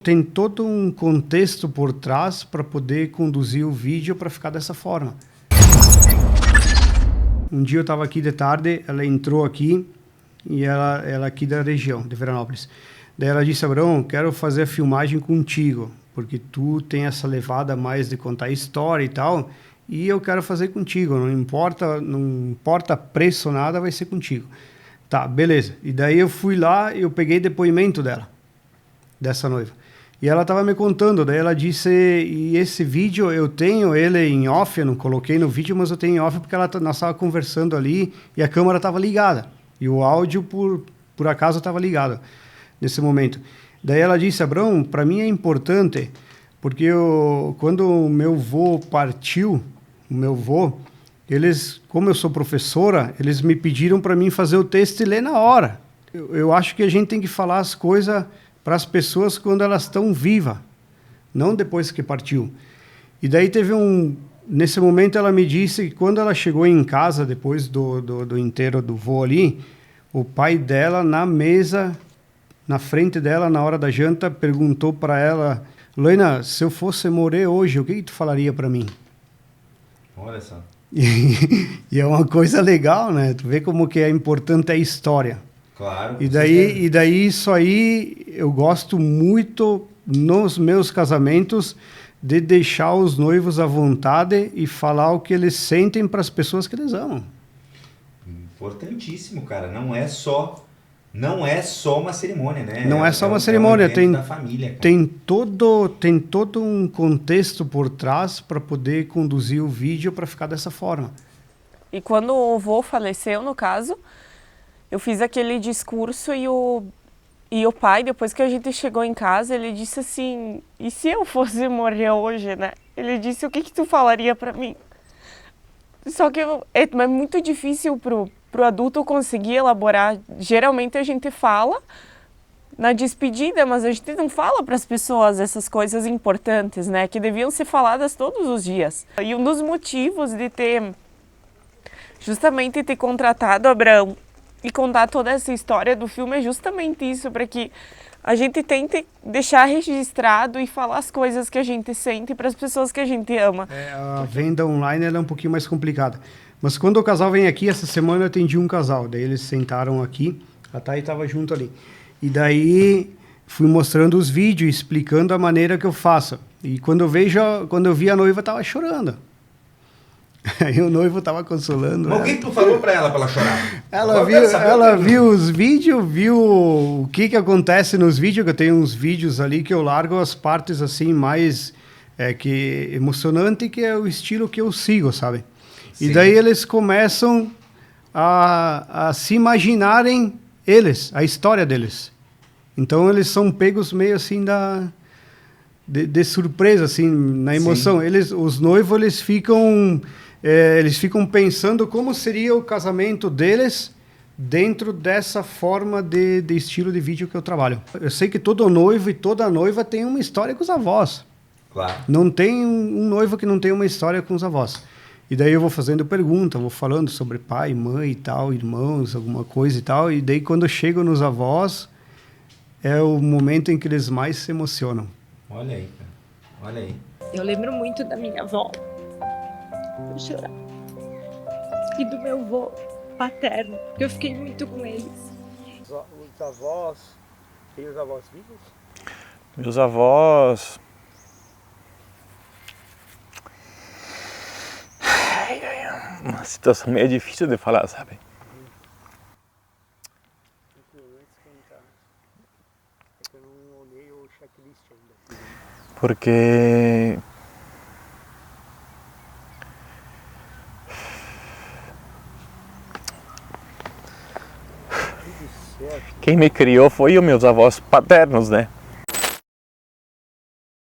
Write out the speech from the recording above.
Tem todo um contexto por trás para poder conduzir o vídeo para ficar dessa forma. Um dia eu estava aqui de tarde, ela entrou aqui, e ela aqui da região, de Veranópolis. Daí ela disse: Abrão, quero fazer a filmagem contigo, porque tu tem essa levada mais de contar história e tal, e eu quero fazer contigo, não importa preço, nada, vai ser contigo. Tá, beleza. E daí eu fui lá e eu peguei depoimento dessa noiva. E ela estava me contando, daí ela disse: e esse vídeo eu tenho ele em off, eu não coloquei no vídeo, mas eu tenho em off porque nós estávamos conversando ali e a câmera estava ligada. E o áudio, por acaso, estava ligado nesse momento. Daí ela disse: Abrão, para mim é importante, porque quando o meu vô partiu, eles, como eu sou professora, eles me pediram para mim fazer o texto e ler na hora. Eu acho que a gente tem que falar as coisas para as pessoas quando elas estão vivas, não depois que partiu. E daí nesse momento ela me disse que quando ela chegou em casa, depois do enterro do vô ali, o pai dela, na mesa, na frente dela, na hora da janta, perguntou para ela: Lena, se eu fosse morrer hoje, o que tu falaria para mim? Olha só. E é uma coisa legal, né? Tu vê como que é importante a história. Claro. E daí isso aí eu gosto muito nos meus casamentos, de deixar os noivos à vontade e falar o que eles sentem para as pessoas que eles amam. Importantíssimo, cara. Não é só uma cerimônia, né? Não é só uma cerimônia, evento da família, cara. tem todo um contexto por trás para poder conduzir o vídeo para ficar dessa forma. E quando o vô faleceu, no caso, eu fiz aquele discurso e o pai, depois que a gente chegou em casa, ele disse assim: e se eu fosse morrer hoje, né? Ele disse: o que tu falaria para mim? Só que é muito difícil pro adulto conseguir elaborar. Geralmente a gente fala na despedida, mas a gente não fala para as pessoas essas coisas importantes, né? Que deviam ser faladas todos os dias. E um dos motivos de justamente ter contratado o Abrão e contar toda essa história do filme é justamente isso, para que a gente tente deixar registrado e falar as coisas que a gente sente para as pessoas que a gente ama. A venda online ela é um pouquinho mais complicada. Mas quando o casal vem aqui, essa semana eu atendi um casal, daí eles sentaram aqui, a Thay estava junto ali. E daí fui mostrando os vídeos, explicando a maneira que eu faço. E quando eu vi a noiva, estava chorando. Aí o noivo estava consolando. Mas o que tu falou para ela chorar? Ela viu os vídeos, viu o que acontece nos vídeos, que eu tenho uns vídeos ali que eu largo as partes assim mais que emocionante, que é o estilo que eu sigo, sabe? Sim. E daí eles começam a se imaginarem a história deles. Então eles são pegos meio assim de surpresa, assim, na emoção. Os noivos, eles ficam pensando como seria o casamento deles dentro dessa forma de estilo de vídeo que eu trabalho. Eu sei que todo noivo e toda noiva tem uma história com os avós. Claro. Não tem um noivo que não tem uma história com os avós. E daí eu vou fazendo pergunta, vou falando sobre pai, mãe e tal, irmãos, alguma coisa e tal. E daí quando eu chego nos avós, é o momento em que eles mais se emocionam. Olha aí, cara. Olha aí. Eu lembro muito da minha avó. Vou chorar. E do meu avô paterno, porque eu fiquei muito com eles. Os avós... Tem os avós vivos? Meus avós... Uma situação meio difícil de falar, sabe? Porque... quem me criou foi os meus avós paternos, né?